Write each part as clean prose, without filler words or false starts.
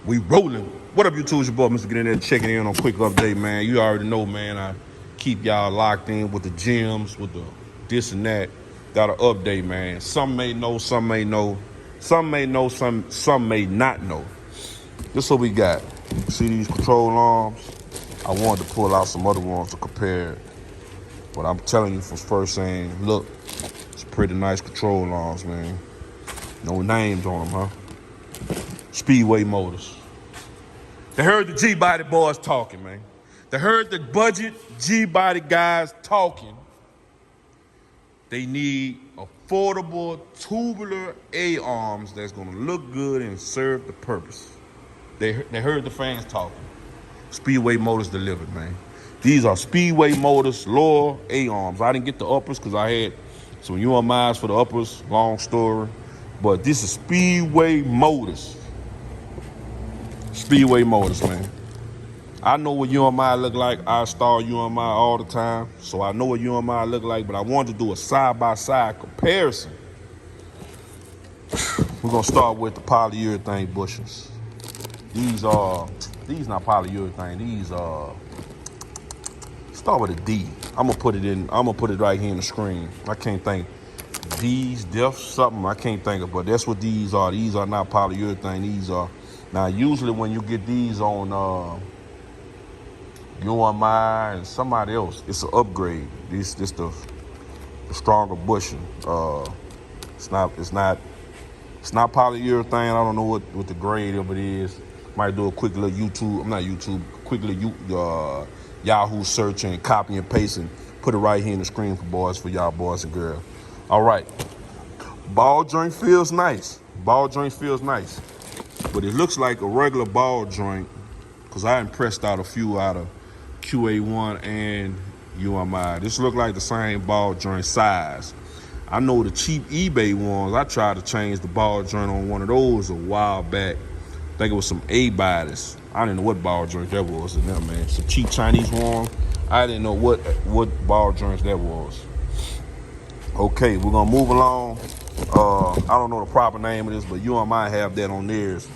We rolling. What up, YouTube? It's your boy, Mr. Get in there checking in on quick update, man. You already know, man. I keep y'all locked in with the gyms, with the this and that. Got an update, man. Some may know, some may know. Some may know, some may not know. This what we got. See these control arms? I wanted to pull out some other ones to compare. But I'm telling you from first saying, look, it's pretty nice control arms, man. No names on them, huh? Speedway motors. They heard the Gbody boys talking, man. They heard the budget Gbody guys talking. They need affordable tubular A-arms that's gonna look good and serve the purpose. They heard the fans talking. Speedway motors delivered, man. These are Speedway motors, lower A-arms. I didn't get the uppers because I had some UMIs for the uppers, long story. But this is Speedway motors. Speedway motors, man. I know what UMI look like. I install UMI all the time, so I know what UMI look like, but I wanted to do a side-by-side comparison. We're gonna start with the polyurethane bushings. These not polyurethane, these start with a D. I'm gonna put it right here in the screen. I can't think. These diff something I can't think of, but that's what these are. These are not polyurethane, these are. Now usually when you get these on UMI and somebody else, it's an upgrade. This the stronger bushing. It's not polyurethane. I don't know what the grade of it is. Might do a quick little Yahoo search and copy and paste and put it right here in the screen for y'all boys and girls. All right. Ball joint feels nice. Ball joint feels nice. But it looks like a regular ball joint because I pressed out a few out of QA1 and UMI. This look like the same ball joint size. I know the cheap eBay ones, I tried to change the ball joint on one of those a while back. I think it was some A-bodies. I didn't know what ball joint that was in them, man. Some cheap Chinese one. I didn't know what ball joints that was. Okay, we're gonna move along. I don't know the proper name of this, but UMI have that on theirs.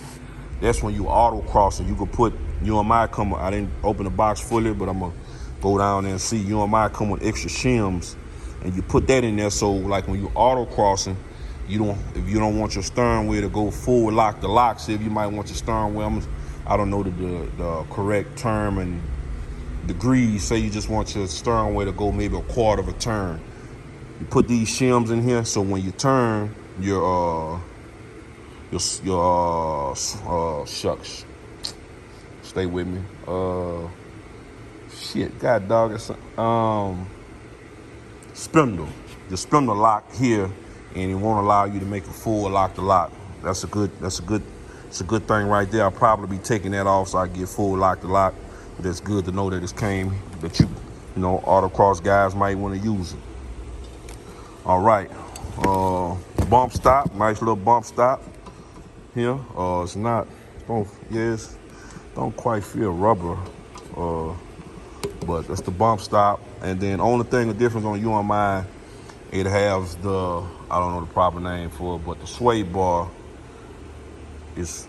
That's when you autocross and you can put UMI come. I didn't open the box fully, but I'm gonna go down there and see UMI come with extra shims, and you put that in there. So like when you autocrossing, if you don't want your steering wheel to go forward lock the lock, see if you might want your steering wheel. I don't know the correct term and degrees. Say you just want your steering wheel to go maybe a quarter of a turn. You put these shims in here, so when you turn, your shucks. Stay with me. Shit, god dog, it's spindle. The spindle lock here, and it won't allow you to make a full lock the lock. It's a good thing right there. I'll probably be taking that off so I get full lock the lock. But it's good to know that it came, that you know, autocross guys might want to use it. All right, bump stop, nice little bump stop here. It's not, don't quite feel rubber, but it's the bump stop. And then only thing the difference on UMI, it has the, I don't know the proper name for it, but the sway bar it's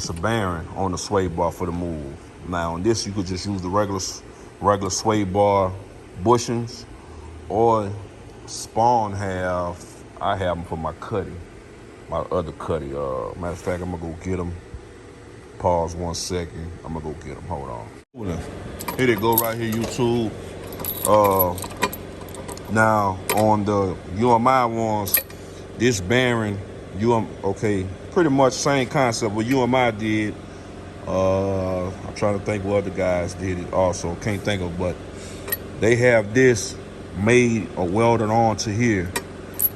a bearing on the sway bar for the move. Now on this you could just use the regular sway bar bushings, or Spawn I have them for my cutty, my other cutty. Matter of fact, I'm gonna go get them. Pause 1 second. I'm gonna go get them. Hold on. Here they go right here, YouTube. Now on the UMI ones, this bearing, okay, pretty much same concept what UMI did. I'm trying to think what other guys did it also. Can't think of, but they have this made or welded onto here,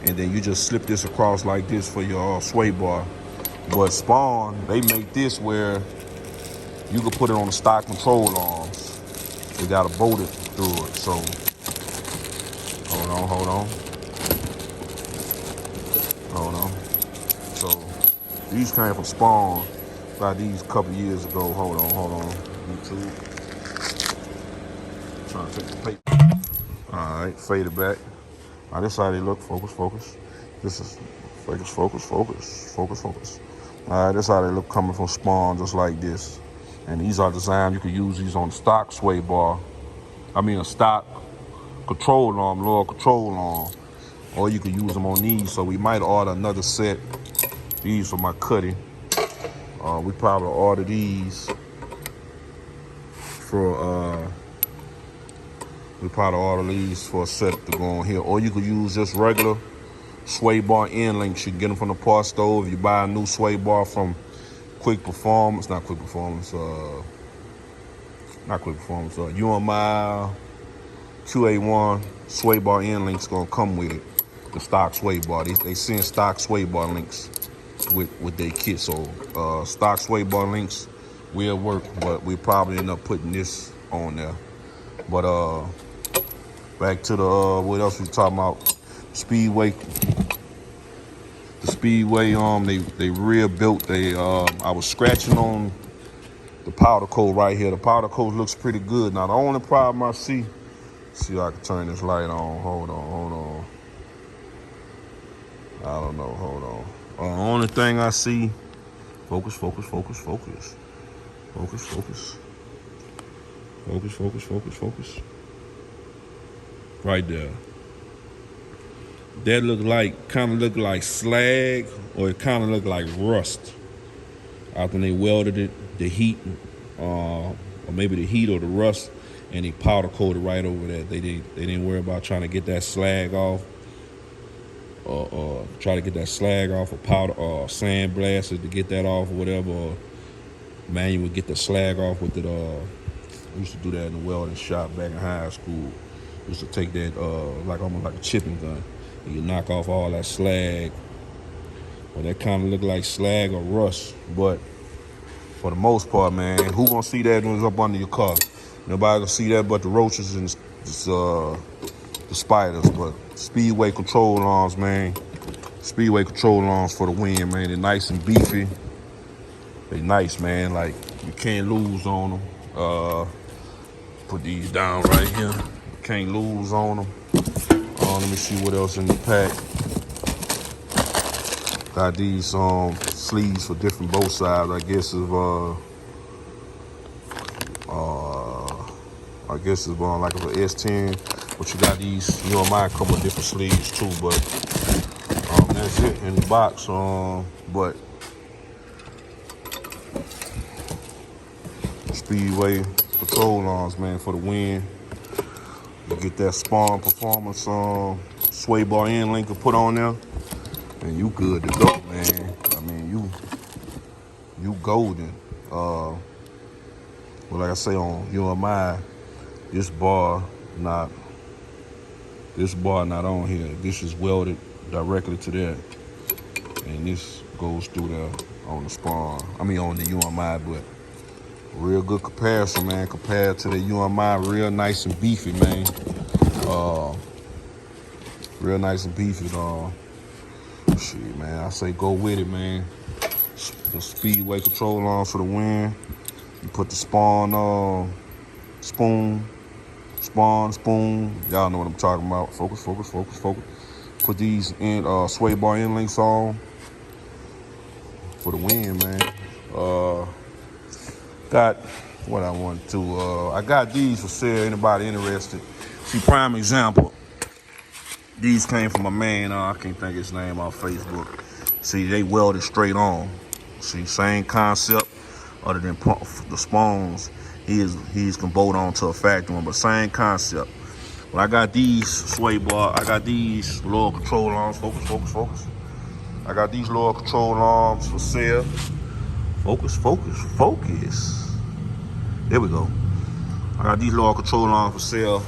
and then you just slip this across like this for your sway bar. But Spawn, they make this where you can put it on the stock control arms. They got to bolt it through it. So hold on. So these came from Spawn. Got these a couple years ago. Hold on. YouTube. Trying to take the paper. All right, fade it back. All right, this is how they look. Focus. This is Focus, focus, focus, focus, focus. All right, that's how they look coming from spawn, just like this. And these are designed, you can use these on stock sway bar. I mean a stock control arm, lower control arm. Or you can use them on these. So we might order another set. These for my cutting. We probably order these for a set to go on here. Or you could use just regular sway bar end links. You can get them from the part store. If you buy a new sway bar from UMI, QA1 sway bar end links gonna come with it. The stock sway bar. They send stock sway bar links with their kit. So stock sway bar links will work, but we probably end up putting this on there. But back to the what else we talking about? Speedway. The Speedway they rear built. I was scratching on the powder coat right here. The powder coat looks pretty good. Now the only problem I see if I can turn this light on. Hold on. I don't know. Hold on. The only thing I see, focus. Right there. That kind of look like slag, or it kind of look like rust. After they welded it, the heat, or maybe the heat or the rust, and they powder coated right over that. They didn't worry about trying to get that slag off, or try to get that slag off, or powder or sand blasted to get that off or whatever. Or man, you would get the slag off with it. We used to do that in the welding shop back in high school. We used to take that almost like a chipping gun. And you knock off all that slag. Well, that kind of look like slag or rust, but for the most part, man, who gonna see that when it's up under your car? Nobody gonna see that but the roaches and the spiders. But Speedway control arms, man. Speedway control arms for the win, man. They're nice and beefy. They nice, man. Like, you can't lose on them. Put these down right here. You can't lose on them. Let me see what else in the pack. Got these sleeves for different both sides. I guess it's like a S10, but you got these. Mine come with different sleeves too. But that's it in the box. But Speedway control arms, man, for the win. You get that Spawn Performance sway bar end link to put on there, and you good to go, man. I mean, you golden. Well, like I say on UMI, this bar not on here. This is welded directly to that, and this goes through there on the Spawn. I mean on the UMI, but real good comparison, man. Compared to the UMI, real nice and beefy, man. Real nice and beefy, shit, man. I say go with it, man. The Speedway control arms for the win. You put the Spawn spoon. Y'all know what I'm talking about. Focus. Put these in sway bar end links on for the win, man. Got what I want to. I got these for sale. Anybody interested? See, prime example. These came from a man. I can't think his name off Facebook. See, they welded straight on. See, same concept, other than the spawns. He's can bolt on to a factory one, but same concept. Well, I got these sway bar. I got these lower control arms. Focus. I got these lower control arms for sale. Focus. There we go. I got these lower control arms for sale.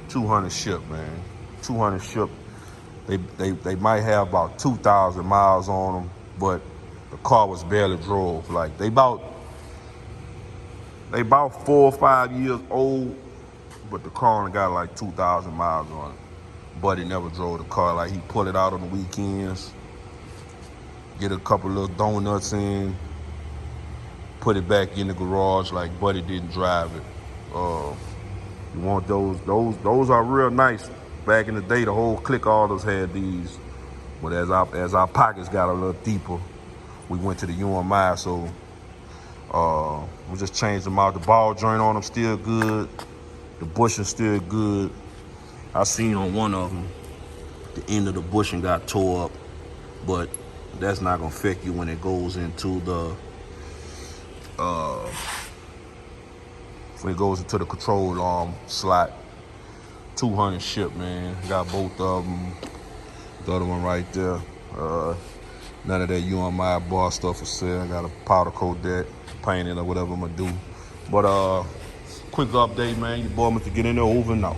200 ship, man. 200 ship. They might have about 2,000 miles on them, but the car was barely drove. Like they about 4 or 5 years old, but the car only got like 2,000 miles on it. But he never drove the car. Like he pulled it out on the weekends, get a couple little donuts in, put it back in the garage. Like Buddy didn't drive it. You want those? Those are real nice. Back in the day, the whole clique orders had these. But as our pockets got a little deeper, we went to the UMI, so we just changed them out. The ball joint on them still good. The bushing still good. I seen on one of them, the end of the bushing got tore up, but that's not gonna affect you when it goes into the control arm slot. 200 ship, man. Got both of them. The other one right there. None of that UMI bar stuff for sale. I got to powder coat that, paint it or whatever I'm gonna do. But quick update, man. Your boy must get in there over and out.